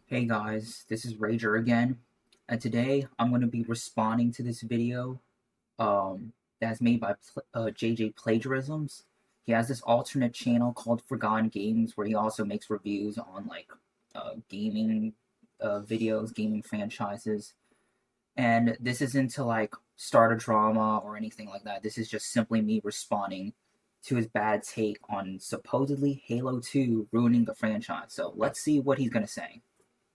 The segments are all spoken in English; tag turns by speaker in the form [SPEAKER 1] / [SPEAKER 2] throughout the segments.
[SPEAKER 1] Hey guys, this is Rager again, and today I'm going to be responding to this video that's made by JJ Plagiarisms. He has this alternate channel called Forgotten Games where he also makes reviews on gaming videos, gaming franchises, and this isn't to start a drama or anything like that. This is just simply me responding to his bad take on supposedly Halo 2 ruining the franchise. So let's see what he's going to say.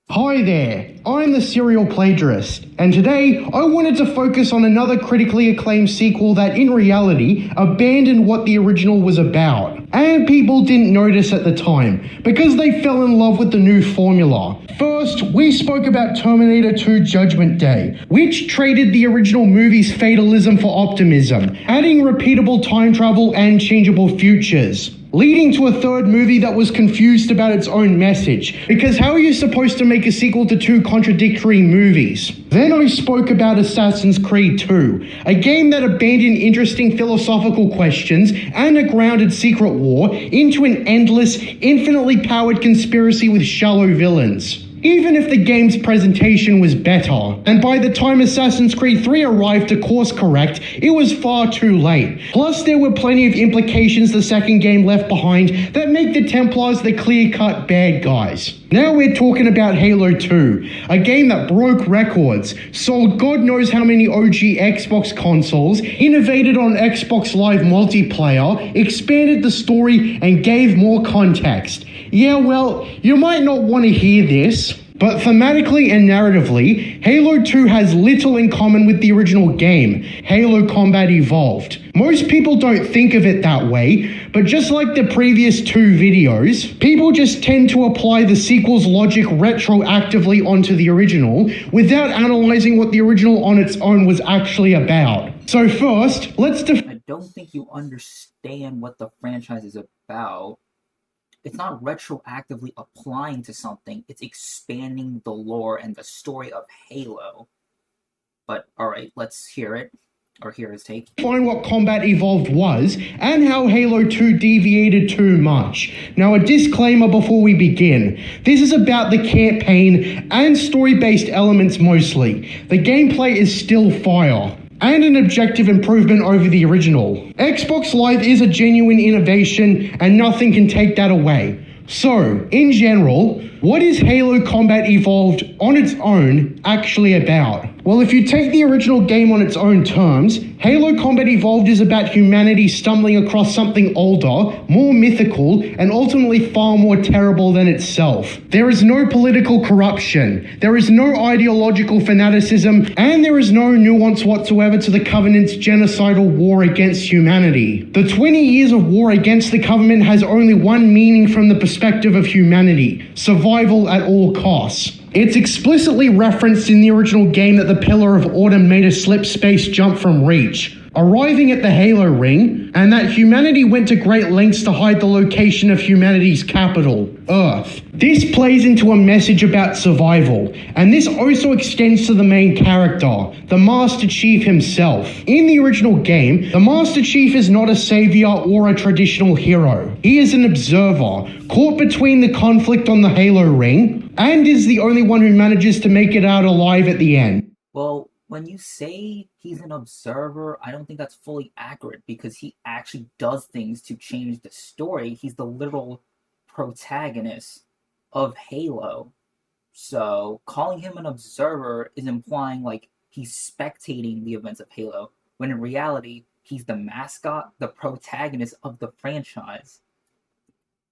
[SPEAKER 2] Hi there, I'm the serial plagiarist, and today I wanted to focus on another critically acclaimed sequel that in reality abandoned what the original was about, and people didn't notice at the time because they fell in love with the new formula. First, we spoke about Terminator 2 Judgment Day, which traded the original movie's fatalism for optimism, adding repeatable time travel and changeable futures, leading to a third movie that was confused about its own message, because how are you supposed to make a sequel to two contradictory movies? Then I spoke about Assassin's Creed 2, a game that abandoned interesting philosophical questions and a grounded secret war into an endless, infinitely powered conspiracy with shallow villains, even if the game's presentation was better. And by the time Assassin's Creed 3 arrived to course correct, it was far too late. Plus, there were plenty of implications the second game left behind that make the Templars the clear-cut bad guys. Now we're talking about Halo 2, a game that broke records, sold God knows how many OG Xbox consoles, innovated on Xbox Live multiplayer, expanded the story, and gave more context. Yeah, well, you might not want to hear this, but thematically and narratively, Halo 2 has little in common with the original game, Halo Combat Evolved. Most people don't think of it that way, but just like the previous two videos, people just tend to apply the sequel's logic retroactively onto the original without analyzing what the original on its own was actually about. So first,
[SPEAKER 1] I don't think you understand what the franchise is about. It's not retroactively applying to something, it's expanding the lore and the story of Halo. But alright, let's hear it, or hear his take.
[SPEAKER 2] Find what Combat Evolved was, and how Halo 2 deviated too much. Now a disclaimer before we begin. This is about the campaign and story-based elements mostly. The gameplay is still fire, and an objective improvement over the original. Xbox Live is a genuine innovation, and nothing can take that away. So, in general, what is Halo Combat Evolved on its own actually about? Well, if you take the original game on its own terms, Halo Combat Evolved is about humanity stumbling across something older, more mythical, and ultimately far more terrible than itself. There is no political corruption, there is no ideological fanaticism, and there is no nuance whatsoever to the Covenant's genocidal war against humanity. The 20 years of war against the Covenant has only one meaning from the perspective of humanity: survival at all costs. It's explicitly referenced in the original game that the Pillar of Autumn made a slip space jump from Reach, arriving at the Halo Ring, and that humanity went to great lengths to hide the location of humanity's capital, Earth. This plays into a message about survival, and this also extends to the main character, the Master Chief himself. In the original game, the Master Chief is not a savior or a traditional hero. He is an observer, caught between the conflict on the Halo Ring, and is the only one who manages to make it out alive at the end.
[SPEAKER 1] Well, when you say he's an observer, I don't think that's fully accurate, because he actually does things to change the story. He's the literal protagonist of Halo. So calling him an observer is implying he's spectating the events of Halo, when in reality, he's the mascot, the protagonist of the franchise.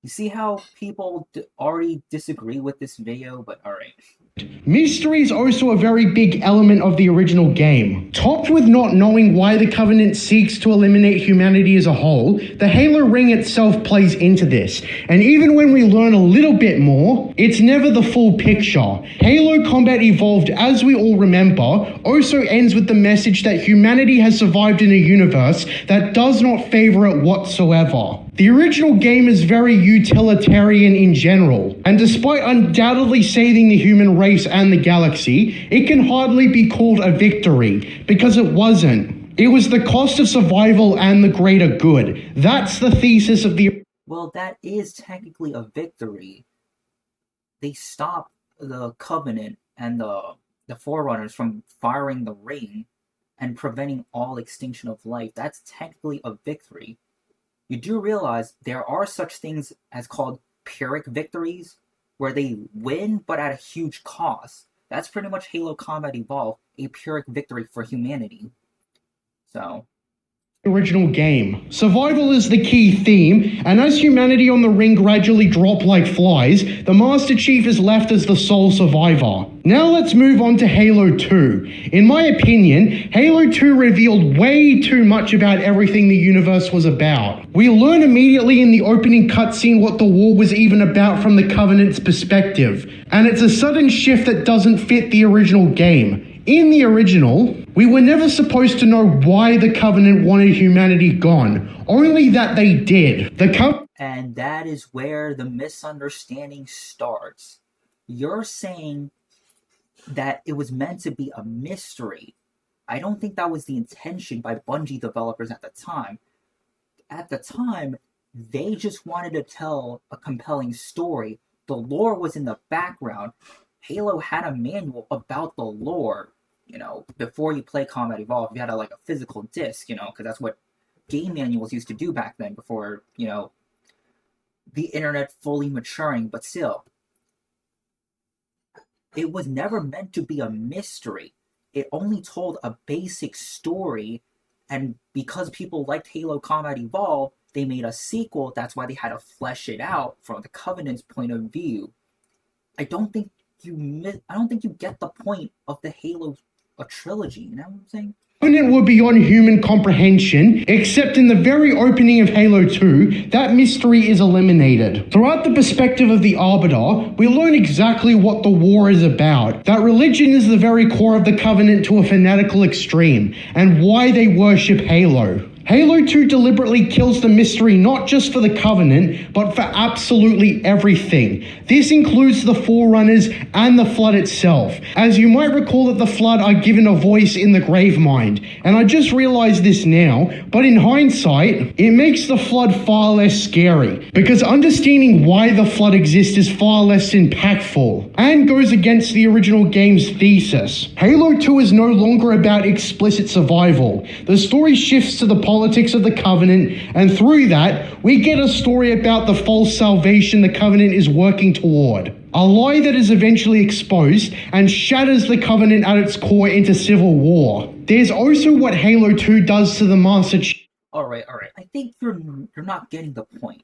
[SPEAKER 1] You see how people already disagree with this video, but alright.
[SPEAKER 2] Mystery is also a very big element of the original game. Topped with not knowing why the Covenant seeks to eliminate humanity as a whole, the Halo Ring itself plays into this. And even when we learn a little bit more, it's never the full picture. Halo Combat Evolved, as we all remember, also ends with the message that humanity has survived in a universe that does not favor it whatsoever. The original game is very utilitarian in general, and despite undoubtedly saving the human race and the galaxy, it can hardly be called a victory, because it wasn't. It was the cost of survival and the greater good. That's the thesis of the...
[SPEAKER 1] Well, that is technically a victory. They stopped the Covenant and the Forerunners from firing the ring and preventing all extinction of life, that's technically a victory. You do realize there are such things as called Pyrrhic victories, where they win but at a huge cost. That's pretty much Halo Combat Evolved, a Pyrrhic victory for humanity. So,
[SPEAKER 2] original game. Survival is the key theme, and as humanity on the ring gradually drop like flies, the Master Chief is left as the sole survivor. Now let's move on to Halo 2. In my opinion, Halo 2 revealed way too much about everything the universe was about. We learn immediately in the opening cutscene what the war was even about from the Covenant's perspective, and it's a sudden shift that doesn't fit the original game. In the original, we were never supposed to know why the Covenant wanted humanity gone, only that they did.
[SPEAKER 1] And that is where the misunderstanding starts. You're saying that it was meant to be a mystery. I don't think that was the intention by Bungie developers at the time. At the time, they just wanted to tell a compelling story. The lore was in the background. Halo had a manual about the lore. Before you play Combat Evolved, you had a physical disc, because that's what game manuals used to do back then before, the internet fully maturing, but still. It was never meant to be a mystery. It only told a basic story, and because people liked Halo Combat Evolved, they made a sequel. That's why they had to flesh it out from the Covenant's point of view. I don't think you get the point of the Halo a trilogy, you know what I'm saying?
[SPEAKER 2] Covenant were beyond human comprehension, except in the very opening of Halo 2, that mystery is eliminated. Throughout the perspective of the Arbiter, we learn exactly what the war is about, that religion is the very core of the Covenant to a fanatical extreme, and why they worship Halo. Halo 2 deliberately kills the mystery not just for the Covenant, but for absolutely everything. This includes the Forerunners and the Flood itself, as you might recall that the Flood are given a voice in the Gravemind, and I just realized this now, but in hindsight, it makes the Flood far less scary, because understanding why the Flood exists is far less impactful, and goes against the original game's thesis. Halo 2 is no longer about explicit survival. The story shifts to the politics of the Covenant, and through that, we get a story about the false salvation the Covenant is working toward. A lie that is eventually exposed and shatters the Covenant at its core into civil war. There's also what Halo 2 does to the Master Chief.
[SPEAKER 1] Alright. I think you're not getting the point.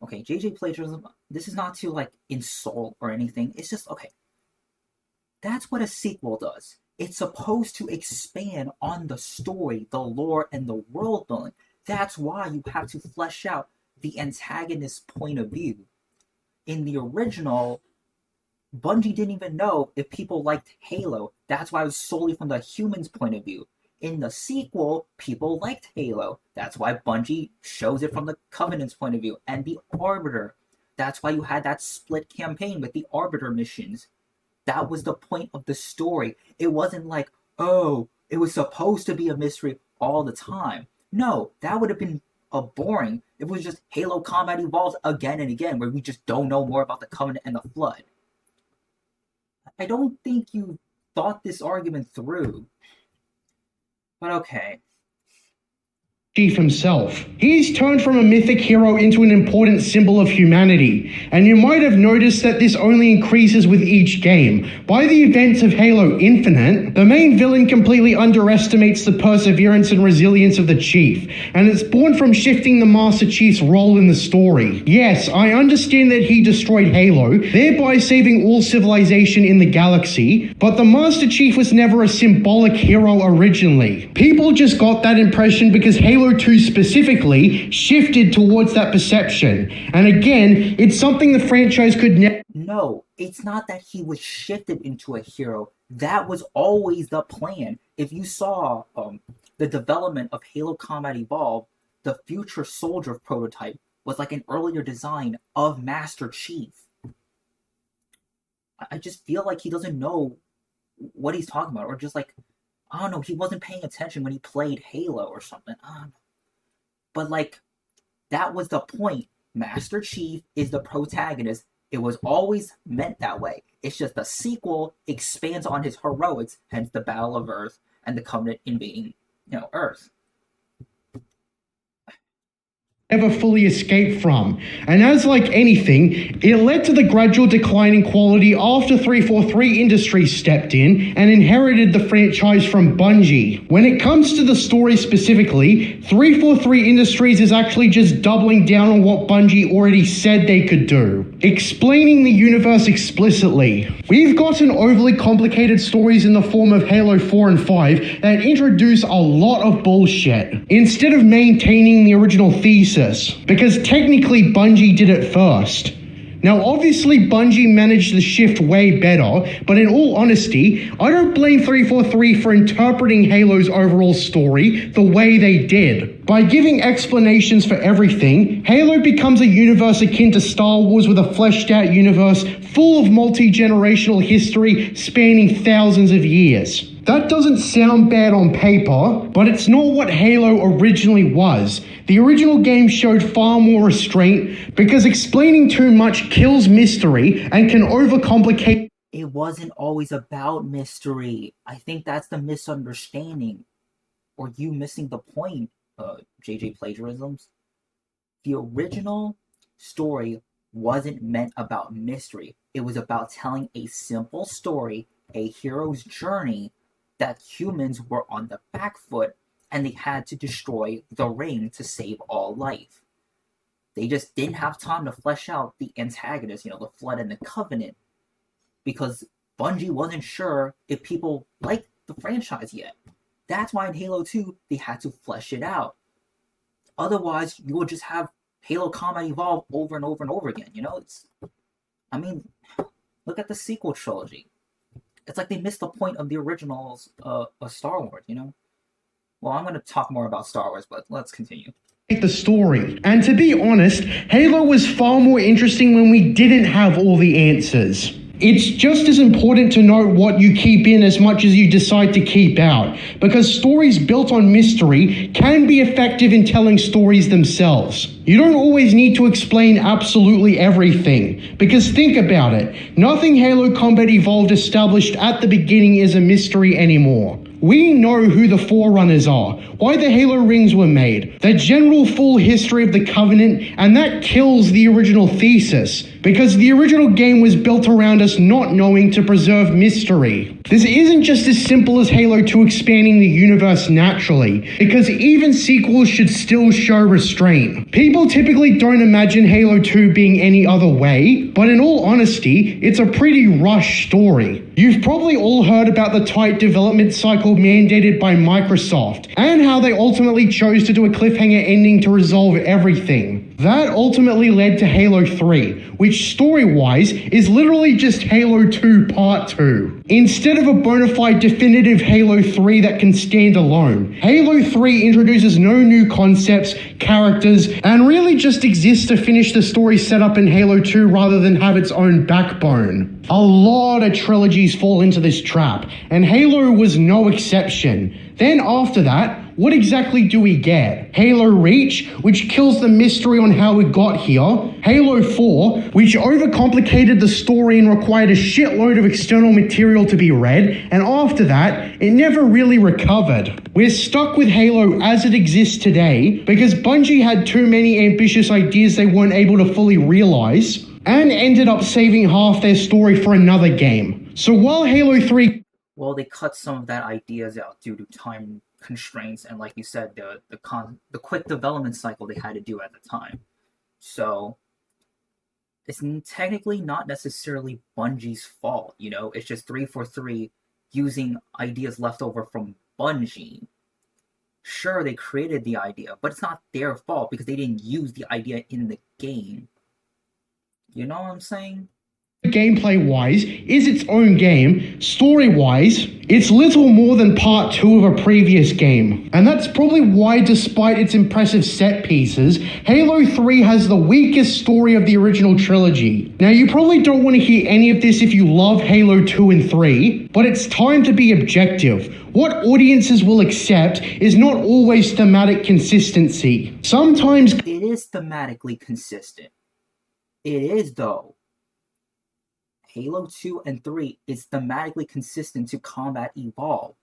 [SPEAKER 1] Okay, JJ Plagiarism, this is not to insult or anything. It's just, okay. That's what a sequel does. It's supposed to expand on the story, the lore, and the world building. That's why you have to flesh out the antagonist's point of view. In the original, Bungie didn't even know if people liked Halo. That's why it was solely from the human's point of view. In the sequel, people liked Halo. That's why Bungie shows it from the Covenant's point of view. And the Arbiter. That's why you had that split campaign with the Arbiter missions. That was the point of the story. It wasn't like, oh, it was supposed to be a mystery all the time. No, that would have been boring. It was just Halo Combat Evolved again and again, where we just don't know more about the Covenant and the Flood. I don't think you thought this argument through. But okay.
[SPEAKER 2] Chief himself. He's turned from a mythic hero into an important symbol of humanity, and you might have noticed that this only increases with each game. By the events of Halo Infinite, the main villain completely underestimates the perseverance and resilience of the Chief, and it's born from shifting the Master Chief's role in the story. Yes, I understand that he destroyed Halo, thereby saving all civilization in the galaxy, but the Master Chief was never a symbolic hero originally. People just got that impression because Halo 2 specifically shifted towards that perception. And again, it's something the franchise could never...
[SPEAKER 1] No, it's not that he was shifted into a hero. That was always the plan. If you saw the development of Halo Combat Evolved, the future soldier prototype was like an earlier design of Master Chief. I just feel like he doesn't know what he's talking about, or just I don't know, he wasn't paying attention when he played Halo or something. I don't know. But that was the point. Master Chief is the protagonist. It was always meant that way. It's just the sequel expands on his heroics, hence the Battle of Earth and the Covenant invading, Earth.
[SPEAKER 2] Never fully escaped from. And as like anything, it led to the gradual decline in quality after 343 Industries stepped in and inherited the franchise from Bungie. When it comes to the story specifically, 343 Industries is actually just doubling down on what Bungie already said they could do, explaining the universe explicitly. We've gotten overly complicated stories in the form of Halo 4 and 5 that introduce a lot of bullshit, instead of maintaining the original thesis, because technically Bungie did it first. Now obviously Bungie managed the shift way better, but in all honesty, I don't blame 343 for interpreting Halo's overall story the way they did. By giving explanations for everything, Halo becomes a universe akin to Star Wars, with a fleshed out universe full of multi-generational history spanning thousands of years. That doesn't sound bad on paper, but it's not what Halo originally was. The original game showed far more restraint because explaining too much kills mystery and can overcomplicate.
[SPEAKER 1] It wasn't always about mystery. I think that's the misunderstanding, or you missing the point, JJ Plagiarisms. The original story wasn't meant about mystery. It was about telling a simple story, a hero's journey, that humans were on the back foot and they had to destroy the ring to save all life. They just didn't have time to flesh out the antagonists, the Flood and the Covenant, because Bungie wasn't sure if people liked the franchise yet. That's why in Halo 2, they had to flesh it out. Otherwise, you would just have Halo combat evolve over and over and over again, look at the sequel trilogy. It's like they missed the point of the originals of Star Wars, Well, I'm going to talk more about Star Wars, but let's continue.
[SPEAKER 2] The story. And to be honest, Halo was far more interesting when we didn't have all the answers. It's just as important to know what you keep in as much as you decide to keep out, because stories built on mystery can be effective in telling stories themselves. You don't always need to explain absolutely everything, because think about it, nothing Halo Combat Evolved established at the beginning is a mystery anymore. We know who the Forerunners are, why the Halo rings were made, the general full history of the Covenant, and that kills the original thesis, because the original game was built around us not knowing to preserve mystery. This isn't just as simple as Halo 2 expanding the universe naturally, because even sequels should still show restraint. People typically don't imagine Halo 2 being any other way, but in all honesty, it's a pretty rushed story. You've probably all heard about the tight development cycle mandated by Microsoft, and how they ultimately chose to do a cliffhanger ending to resolve everything. That ultimately led to Halo 3, which story-wise is literally just Halo 2 Part 2. Instead of a bona fide definitive Halo 3 that can stand alone, Halo 3 introduces no new concepts, characters, and really just exists to finish the story set up in Halo 2 rather than have its own backbone. A lot of trilogies fall into this trap, and Halo was no exception. Then after that, what exactly do we get? Halo Reach, which kills the mystery on how we got here. Halo 4, which overcomplicated the story and required a shitload of external material to be read. And after that, it never really recovered. We're stuck with Halo as it exists today because Bungie had too many ambitious ideas they weren't able to fully realize, and ended up saving half their story for another game. So while Halo 3...
[SPEAKER 1] Well, they cut some of that ideas out due to time constraints and, like you said, the quick development cycle they had to do at the time. So it's technically not necessarily Bungie's fault, It's just 343 using ideas left over from Bungie. Sure, they created the idea, but it's not their fault because they didn't use the idea in the game. You know what I'm saying?
[SPEAKER 2] Gameplay-wise is its own game. Story-wise, it's little more than part 2 of a previous game. And that's probably why, despite its impressive set pieces, Halo 3 has the weakest story of the original trilogy. Now, you probably don't want to hear any of this if you love Halo 2 and 3, but it's time to be objective. What audiences will accept is not always thematic consistency. Sometimes
[SPEAKER 1] it is thematically consistent. It is, though. Halo 2 and 3 is thematically consistent to Combat Evolve.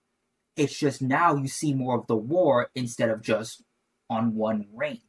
[SPEAKER 1] It's just now you see more of the war instead of just on one ring.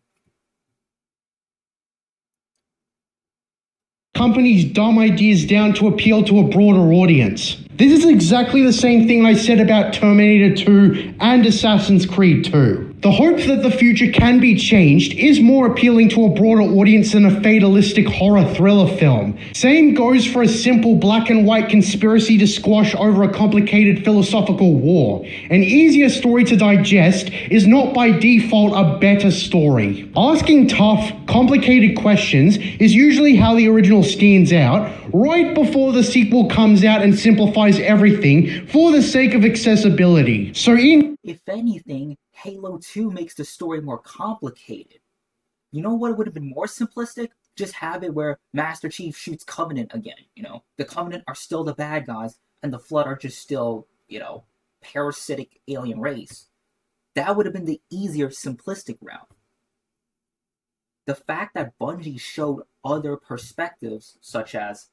[SPEAKER 2] Companies' dumb ideas down to appeal to a broader audience. This is exactly the same thing I said about Terminator 2 and Assassin's Creed 2. The hope that the future can be changed is more appealing to a broader audience than a fatalistic horror thriller film. Same goes for a simple black and white conspiracy to squash over a complicated philosophical war. An easier story to digest is not by default a better story. Asking tough, complicated questions is usually how the original stands out, right before the sequel comes out and simplifies everything for the sake of accessibility.
[SPEAKER 1] If anything, Halo 2 makes the story more complicated. You know what would have been more simplistic? Just have it where Master Chief shoots Covenant again, The Covenant are still the bad guys, and the Flood are just still, parasitic alien race. That would have been the easier, simplistic route. The fact that Bungie showed other perspectives, such as,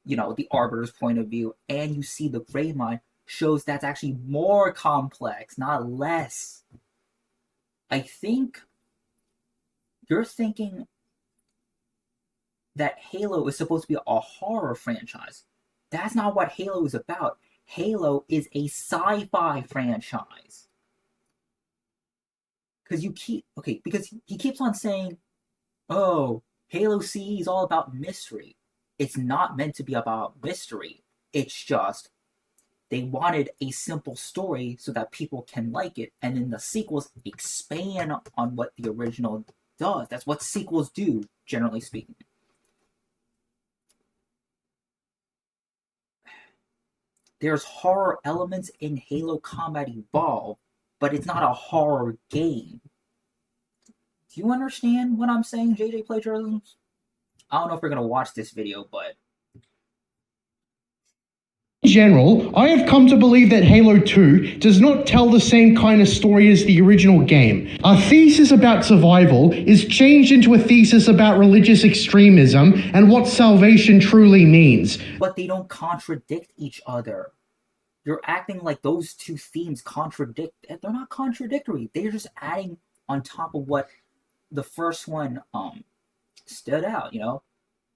[SPEAKER 1] the Arbiter's point of view, and you see the Gravemind, shows that's actually more complex, not less. I think you're thinking that Halo is supposed to be a horror franchise. That's not what Halo is about. Halo is a sci-fi franchise. Because he keeps on saying, oh, Halo CE is all about mystery. It's not meant to be about mystery. It's just they wanted a simple story so that people can like it, and then the sequels expand on what the original does. That's what sequels do, generally speaking. There's horror elements in Halo Combat Evolve, but it's not a horror game. Do you understand what I'm saying, JJ Plagiarisms? I don't know if we're going to watch this video, but
[SPEAKER 2] in general, I have come to believe that Halo 2 does not tell the same kind of story as the original game. A thesis about survival is changed into a thesis about religious extremism and what salvation truly means.
[SPEAKER 1] But they don't contradict each other. You're acting like those two themes contradict. They're not contradictory. They're just adding on top of what the first one stood out,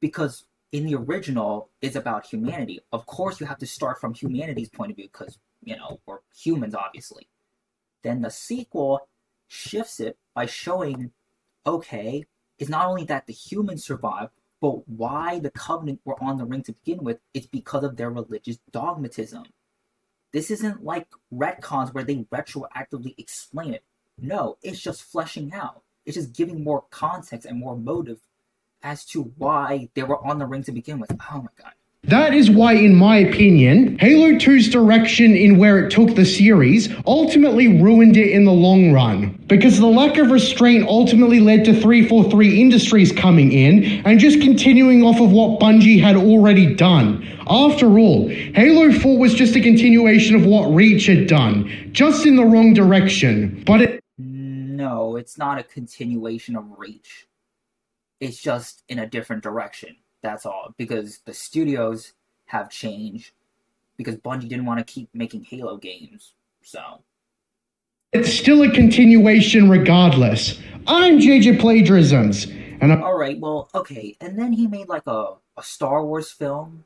[SPEAKER 1] Because in the original, it's about humanity. Of course, you have to start from humanity's point of view because, we're humans, obviously. Then the sequel shifts it by showing, okay, it's not only that the humans survive, but why the Covenant were on the ring to begin with, it's because of their religious dogmatism. This isn't like retcons where they retroactively explain it. No, it's just fleshing out. It's just giving more context and more motive as to why they were on the ring to begin with. Oh my god.
[SPEAKER 2] That is why, in my opinion, Halo 2's direction in where it took the series ultimately ruined it in the long run. Because the lack of restraint ultimately led to 343 Industries coming in and just continuing off of what Bungie had already done. After all, Halo 4 was just a continuation of what Reach had done, just in the wrong direction.
[SPEAKER 1] No, it's not a continuation of Reach. It's just in a different direction. That's all. Because the studios have changed. Because Bungie didn't want to keep making Halo games. So
[SPEAKER 2] it's still a continuation regardless. I'm JJ Plagiarisms. And
[SPEAKER 1] alright, well, okay. And then he made like a Star Wars film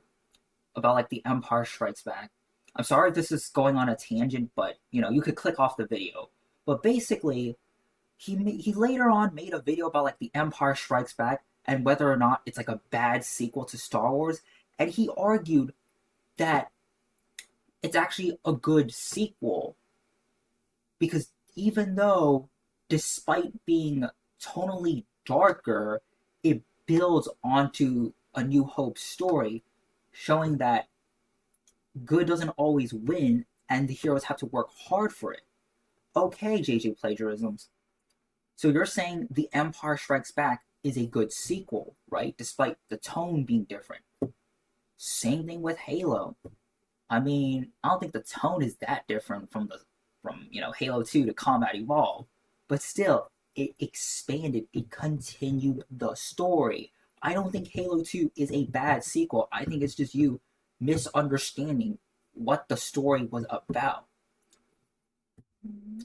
[SPEAKER 1] about like the Empire Strikes Back. I'm sorry if this is going on a tangent, but you could click off the video. But basically, he later on made a video about like the Empire Strikes Back and whether or not it's like a bad sequel to Star Wars, and he argued that it's actually a good sequel because even though, despite being tonally darker, it builds onto a New Hope story, showing that good doesn't always win and the heroes have to work hard for it. Okay, JJ Plagiarisms. So you're saying The Empire Strikes Back is a good sequel, right? Despite the tone being different. Same thing with Halo. I mean, I don't think the tone is that different from Halo 2 to Combat Evolve. But still, it expanded, it continued the story. I don't think Halo 2 is a bad sequel. I think it's just you misunderstanding what the story was about.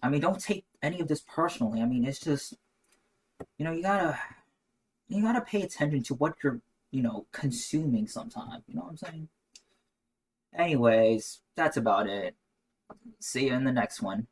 [SPEAKER 1] I mean, don't take any of this personally. I mean, it's just, you gotta pay attention to what you're, consuming sometimes. You know what I'm saying? Anyways, that's about it. See you in the next one.